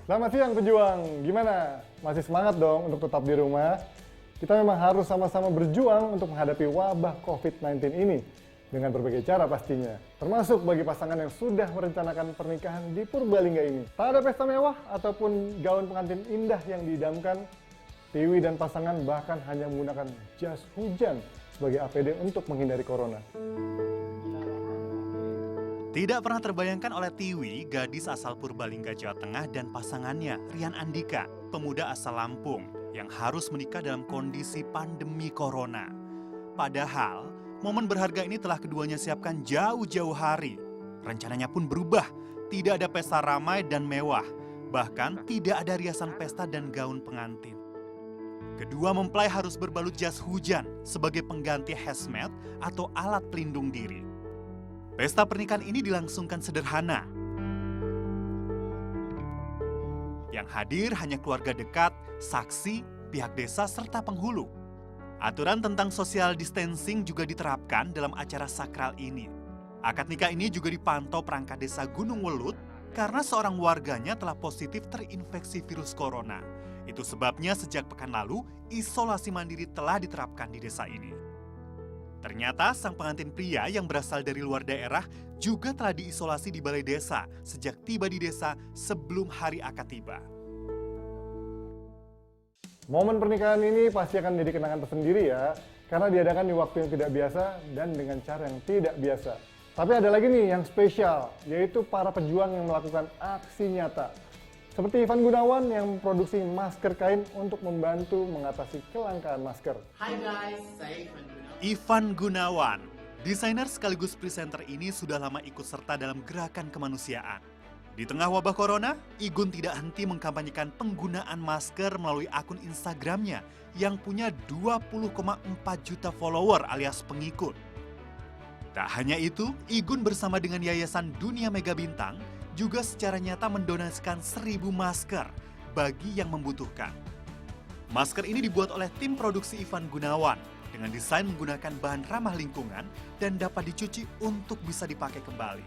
Selamat siang pejuang, gimana? Masih semangat dong untuk tetap di rumah? Kita memang harus sama-sama berjuang untuk menghadapi wabah COVID-19 ini dengan berbagai cara pastinya. Termasuk bagi pasangan yang sudah merencanakan pernikahan di Purbalingga ini. Tak ada pesta mewah ataupun gaun pengantin indah yang diidamkan, Tiwi dan pasangan bahkan hanya menggunakan jas hujan sebagai APD untuk menghindari corona. Tidak pernah terbayangkan oleh Tiwi, gadis asal Purbalingga, Jawa Tengah, dan pasangannya, Rian Andika, pemuda asal Lampung, yang harus menikah dalam kondisi pandemi corona. Padahal, momen berharga ini telah keduanya siapkan jauh-jauh hari. Rencananya pun berubah, tidak ada pesta ramai dan mewah, bahkan tidak ada riasan pesta dan gaun pengantin. Kedua mempelai harus berbalut jas hujan sebagai pengganti hazmat atau alat pelindung diri. Pesta pernikahan ini dilangsungkan sederhana. Yang hadir hanya keluarga dekat, saksi, pihak desa, serta penghulu. Aturan tentang social distancing juga diterapkan dalam acara sakral ini. Akad nikah ini juga dipantau perangkat desa Gunung Welut karena seorang warganya telah positif terinfeksi virus corona. Itu sebabnya sejak pekan lalu, isolasi mandiri telah diterapkan di desa ini. Ternyata sang pengantin pria yang berasal dari luar daerah juga telah diisolasi di balai desa sejak tiba di desa sebelum hari akad tiba. Momen pernikahan ini pasti akan menjadi kenangan tersendiri ya, karena diadakan di waktu yang tidak biasa dan dengan cara yang tidak biasa. Tapi ada lagi nih yang spesial, yaitu para pejuang yang melakukan aksi nyata. Seperti Ivan Gunawan yang memproduksi masker kain untuk membantu mengatasi kelangkaan masker. Hai guys, saya Ivan Gunawan. Ivan Gunawan, desainer sekaligus presenter ini sudah lama ikut serta dalam gerakan kemanusiaan. Di tengah wabah corona, Igun tidak henti mengkampanyekan penggunaan masker melalui akun Instagramnya yang punya 20,4 juta follower alias pengikut. Tak hanya itu, Igun bersama dengan Yayasan Dunia Mega Bintang juga secara nyata mendonasikan 1.000 masker bagi yang membutuhkan. Masker ini dibuat oleh tim produksi Ivan Gunawan dengan desain menggunakan bahan ramah lingkungan dan dapat dicuci untuk bisa dipakai kembali.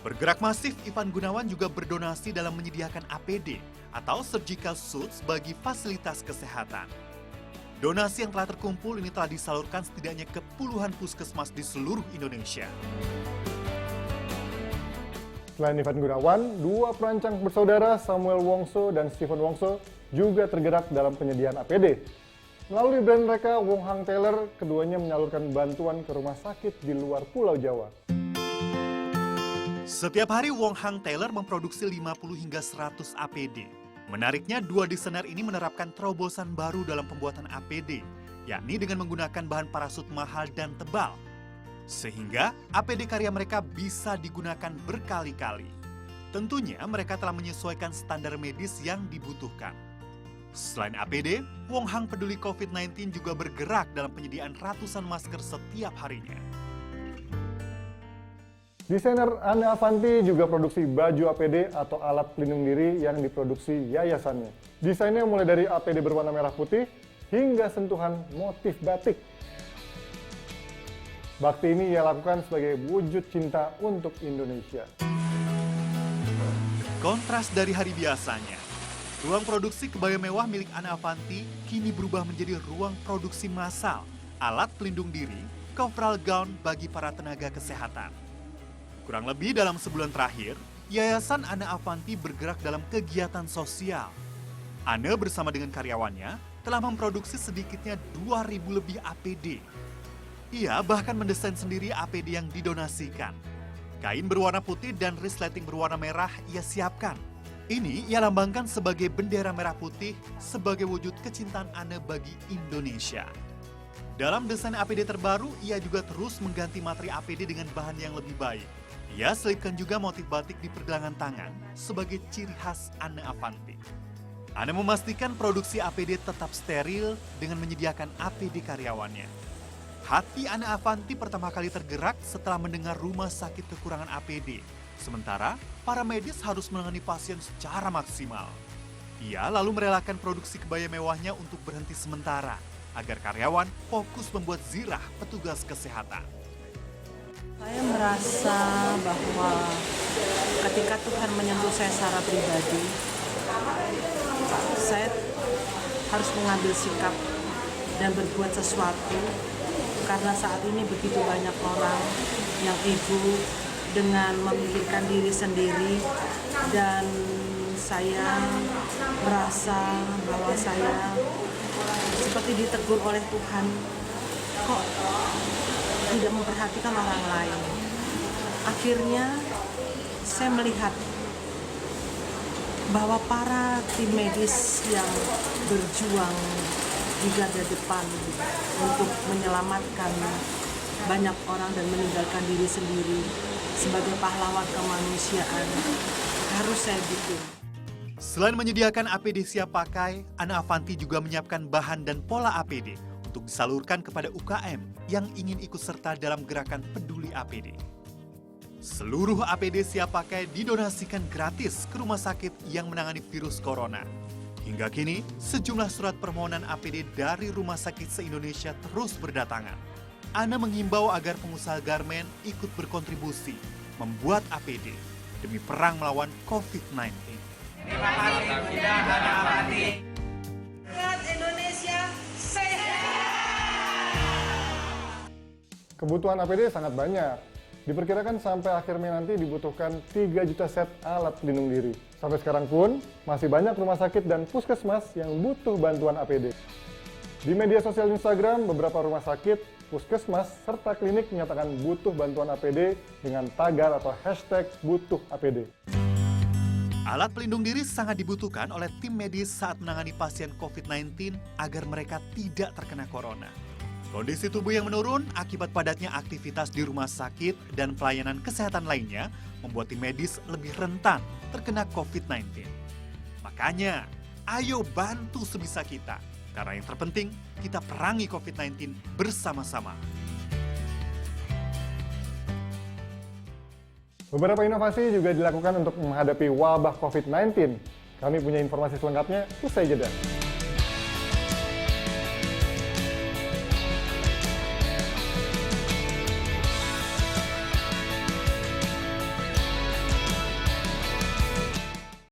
Bergerak masif, Ivan Gunawan juga berdonasi dalam menyediakan APD atau surgical suits bagi fasilitas kesehatan. Donasi yang telah terkumpul ini telah disalurkan setidaknya ke puluhan puskesmas di seluruh Indonesia. Selain Ivan Gunawan, dua perancang bersaudara Samuel Wongso dan Stephen Wongso juga tergerak dalam penyediaan APD. Melalui brand mereka, Wong Hang Tailor, keduanya menyalurkan bantuan ke rumah sakit di luar Pulau Jawa. Setiap hari Wong Hang Tailor memproduksi 50 hingga 100 APD. Menariknya, dua desainer ini menerapkan terobosan baru dalam pembuatan APD, yakni dengan menggunakan bahan parasut mahal dan tebal. Sehingga APD karya mereka bisa digunakan berkali-kali. Tentunya mereka telah menyesuaikan standar medis yang dibutuhkan. Selain APD, Wong Hang peduli COVID-19 juga bergerak dalam penyediaan ratusan masker setiap harinya. Desainer Anne Avanti juga produksi baju APD atau alat pelindung diri yang diproduksi yayasannya. Desainnya mulai dari APD berwarna merah putih hingga sentuhan motif batik. Bakti ini ia lakukan sebagai wujud cinta untuk Indonesia. Kontras dari hari biasanya, ruang produksi kebaya mewah milik Anne Avanti kini berubah menjadi ruang produksi massal, alat pelindung diri, coverall gown bagi para tenaga kesehatan. Kurang lebih dalam sebulan terakhir, Yayasan Anne Avanti bergerak dalam kegiatan sosial. Anne bersama dengan karyawannya telah memproduksi sedikitnya 2.000 lebih APD. Ia bahkan mendesain sendiri APD yang didonasikan. Kain berwarna putih dan resleting berwarna merah ia siapkan. Ini ia lambangkan sebagai bendera merah putih sebagai wujud kecintaan Anne bagi Indonesia. Dalam desain APD terbaru, ia juga terus mengganti materi APD dengan bahan yang lebih baik. Ia selipkan juga motif batik di pergelangan tangan sebagai ciri khas Anne Avanti. Anne memastikan produksi APD tetap steril dengan menyediakan APD karyawannya. Hati Anne Avanti pertama kali tergerak setelah mendengar rumah sakit kekurangan APD. Sementara, para medis harus menangani pasien secara maksimal. Ia lalu merelakan produksi kebaya mewahnya untuk berhenti sementara, agar karyawan fokus membuat zirah petugas kesehatan. Saya merasa bahwa ketika Tuhan menyentuh saya secara pribadi, saya harus mengambil sikap dan berbuat sesuatu karena saat ini begitu banyak orang yang ego dengan memikirkan diri sendiri, dan saya merasa bahwa saya seperti ditegur oleh Tuhan, kok tidak memperhatikan orang lain. Akhirnya saya melihat bahwa para tim medis yang berjuang di garda depan untuk menyelamatkan banyak orang dan meninggalkan diri sendiri sebagai pahlawan kemanusiaan harus saya dukung. Selain menyediakan APD siap pakai, Ana Avanti juga menyiapkan bahan dan pola APD untuk disalurkan kepada UKM yang ingin ikut serta dalam gerakan peduli APD. Seluruh APD siap pakai didonasikan gratis ke rumah sakit yang menangani virus corona. Hingga kini, sejumlah surat permohonan APD dari rumah sakit se-Indonesia terus berdatangan. Ana mengimbau agar pengusaha garmen ikut berkontribusi membuat APD demi perang melawan COVID-19. Terima kasih sudah Ana Avanti. Indonesia sehat. Kebutuhan APD sangat banyak. Diperkirakan sampai akhir Mei nanti dibutuhkan 3 juta set alat pelindung diri. Sampai sekarang pun, masih banyak rumah sakit dan puskesmas yang butuh bantuan APD. Di media sosial Instagram, beberapa rumah sakit, puskesmas, serta klinik menyatakan butuh bantuan APD dengan tagar atau hashtag butuh APD. Alat pelindung diri sangat dibutuhkan oleh tim medis saat menangani pasien COVID-19 agar mereka tidak terkena corona. Kondisi tubuh yang menurun akibat padatnya aktivitas di rumah sakit dan pelayanan kesehatan lainnya membuat tim medis lebih rentan terkena COVID-19. Makanya, ayo bantu sebisa kita. Karena yang terpenting, kita perangi COVID-19 bersama-sama. Beberapa inovasi juga dilakukan untuk menghadapi wabah COVID-19. Kami punya informasi selengkapnya, usai jeda.